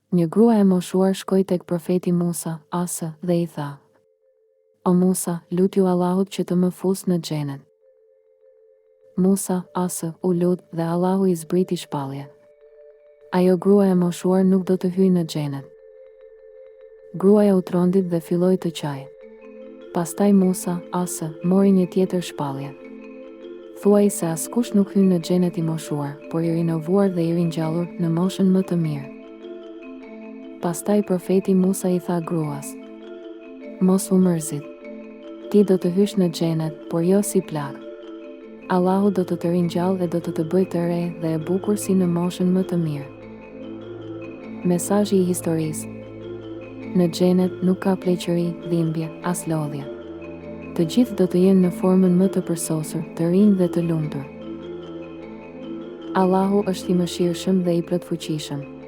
Një grua e moshuar shkoi tek profeti Musa, asë, dhe i tha: O Musa, lutju Allahut që të më fusë në xhenet. Musa, asë, u lut dhe Allahu i zbriti shpallje. Ajo grua e moshuar nuk do të hyjë në xhenet. Gruaja u trondit dhe filloi të qaj. Pastaj Musa, asë, mori një tjetër shpallje. Thuaj se askush nuk hyn në xhenet i moshuar, por i rinovuar dhe i ringjallur në moshën më të mirë. Pastaj profeti Musa i tha gruas: Mos u mërzit. Ti do të hysh në xhenet, por jo si plak. Allahu do të të ringjallë dhe do të bëjë të re dhe e bukur si në moshën më të mirë. Mesazhi i historisë. Në xhenet nuk ka pleqëri, dhimbje, as lodhje. Të gjithë do të jenë në formën më të përsosur, të rinj dhe të lumtur. Allahu është i mëshirshëm dhe i plotfuqishëm.